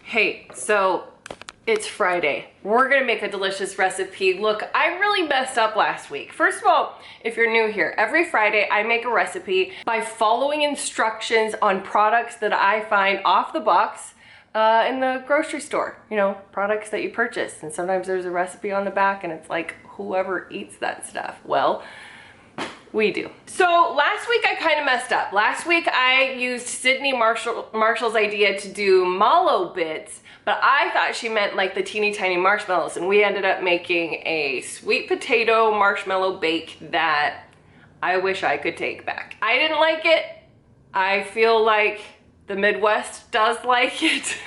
Hey, so it's Friday. We're gonna make a delicious recipe. Look, I really messed up last week. First of all, if you're new here, every Friday I make a recipe by following instructions on products that I find off the box in the grocery store. You know, products that you purchase. And sometimes there's a recipe on the back and it's like, whoever eats that stuff. Well, we do. So last week I kind of messed up. Last week I used Sydney Marshall's idea to do mallow bits, but I thought she meant like the teeny tiny marshmallows, and we ended up making a sweet potato marshmallow bake that I wish I could take back. I didn't like it. I feel like the Midwest does like it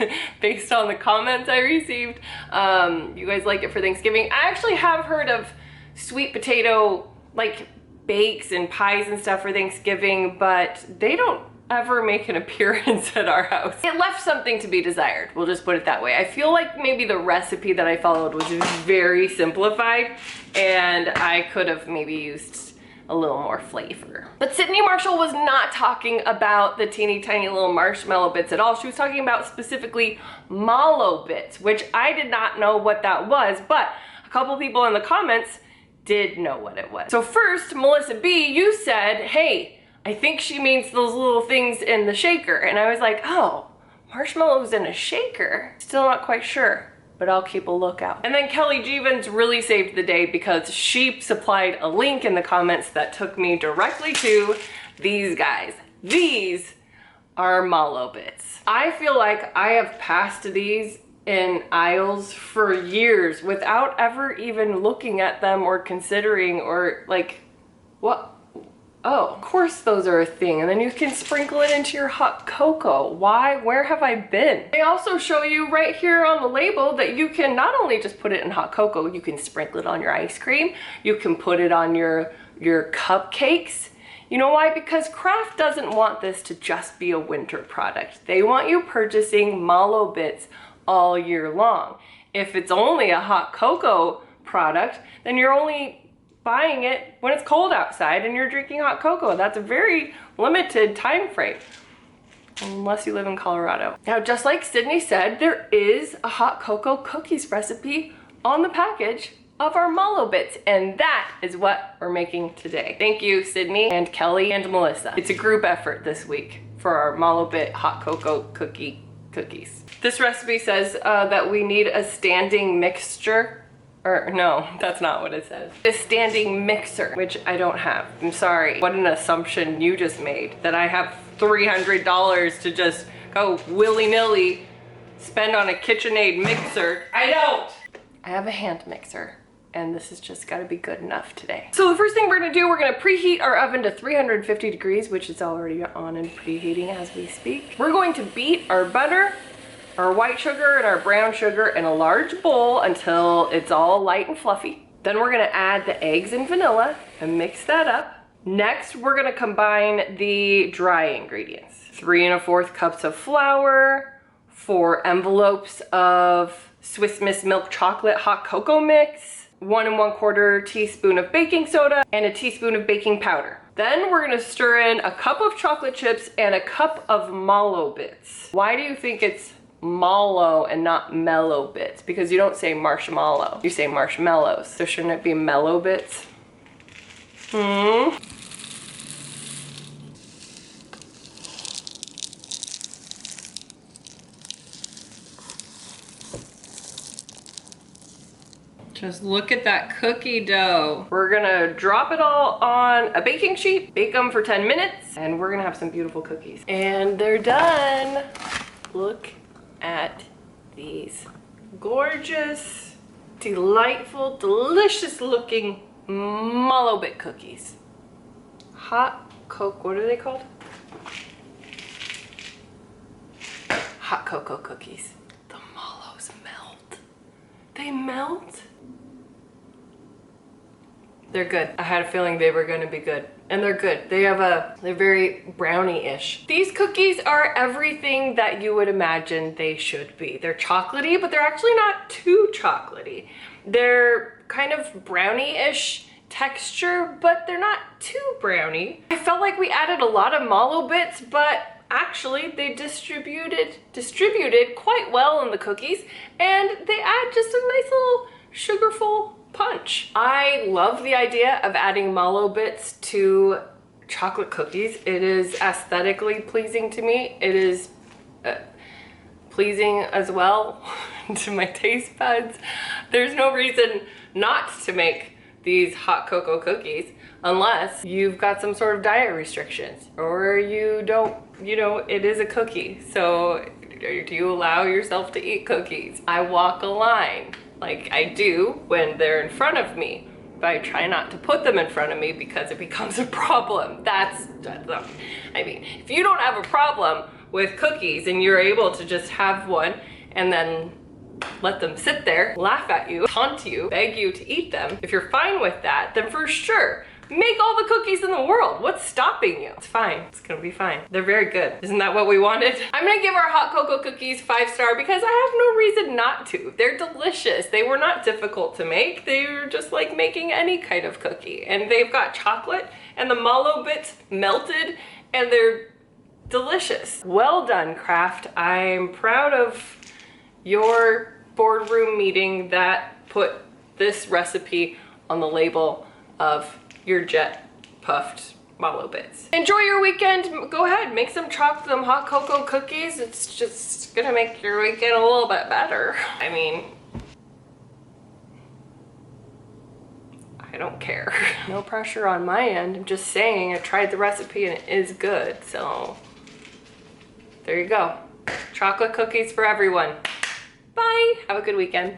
based on the comments I received. You guys like it for Thanksgiving. I actually have heard of sweet potato like bakes and pies and stuff for Thanksgiving, but they don't ever make an appearance at our house. It left something to be desired, we'll just put it that way. I feel like maybe the recipe that I followed was very simplified and I could have maybe used a little more flavor. But Sydney Marshall was not talking about the teeny tiny little marshmallow bits at all. She was talking about specifically mallow bits, which I did not know what that was, but a couple people in the comments did know what it was. So first, Melissa B, you said, hey, I think she means those little things in the shaker. And I was like, oh, marshmallows in a shaker? Still not quite sure, but I'll keep a lookout. And then Kelly Jeevans really saved the day because she supplied a link in the comments that took me directly to these guys. These are mallow bits. I feel like I have passed these in aisles for years without ever even looking at them or considering or like, what? Oh, of course those are a thing. And then you can sprinkle it into your hot cocoa. Why? Where have I been? They also show you right here on the label that you can not only just put it in hot cocoa, you can sprinkle it on your ice cream. You can put it on your cupcakes. You know why? Because Kraft doesn't want this to just be a winter product. They want you purchasing mallow bits all year long. If it's only a hot cocoa product, then you're only buying it when it's cold outside and you're drinking hot cocoa. That's a very limited time frame, unless you live in Colorado. Now, just like Sydney said, there is a hot cocoa cookies recipe on the package of our mallow bits, and that is what we're making today. Thank you, Sydney and Kelly and Melissa. It's a group effort this week for our mallow bit hot cocoa cookies. This recipe says that we need a standing mixture, or no, that's not what it says. A standing mixer, which I don't have. I'm sorry. What an assumption you just made, that I have $300 to just go willy-nilly spend on a KitchenAid mixer. I don't. I have a hand mixer, and this has just gotta be good enough today. So the first thing we're gonna do, we're gonna preheat our oven to 350 degrees, which is already on and preheating as we speak. We're going to beat our butter, our white sugar, and our brown sugar in a large bowl until it's all light and fluffy. Then we're gonna add the eggs and vanilla and mix that up. Next, we're gonna combine the dry ingredients. 3 1/4 cups of flour, 4 envelopes of Swiss Miss milk chocolate hot cocoa mix, 1 1/4 teaspoon of baking soda, and a teaspoon of baking powder. Then we're gonna stir in a cup of chocolate chips and a cup of mallow bits. Why do you think it's mallow and not mellow bits? Because you don't say marshmallow, you say marshmallows. So shouldn't it be mellow bits? Just look at that cookie dough. We're gonna drop it all on a baking sheet, bake them for 10 minutes, and we're gonna have some beautiful cookies. And they're done. Look at these gorgeous, delightful, delicious looking mallow bit cookies. Hot cocoa, what are they called? Hot cocoa cookies. The mallows melt. They melt. They're good. I had a feeling they were gonna be good. And they're good. They're very brownie-ish. These cookies are everything that you would imagine they should be. They're chocolatey, but they're actually not too chocolatey. They're kind of brownie-ish texture, but they're not too brownie. I felt like we added a lot of mallow bits, but actually they distributed quite well in the cookies, and they add just a nice little sugarful punch. I love the idea of adding mallow bits to chocolate cookies. It is aesthetically pleasing to me. It is pleasing as well to my taste buds. There's no reason not to make these hot cocoa cookies unless you've got some sort of diet restrictions, or you don't, you know, it is a cookie. So do you allow yourself to eat cookies? I walk a line like I do when they're in front of me, but I try not to put them in front of me because it becomes a problem. I mean, if you don't have a problem with cookies and you're able to just have one and then let them sit there, laugh at you, taunt you, beg you to eat them, if you're fine with that, then for sure, make all the cookies in the world. What's stopping you? It's fine. It's gonna be fine. They're very good. Isn't that what we wanted? I'm gonna give our hot cocoa cookies 5-star because I have no reason not to. They're delicious. They were not difficult to make. They were just like making any kind of cookie. And they've got chocolate and the mallow bits melted, and they're delicious. Well done, Kraft. I'm proud of your boardroom meeting that put this recipe on the label of your jet puffed mallow bits. Enjoy your weekend. Go ahead, make some hot cocoa cookies. It's just gonna make your weekend a little bit better. I mean, I don't care. No pressure on my end. I'm just saying I tried the recipe and it is good. So there you go. Chocolate cookies for everyone. Bye. Have a good weekend.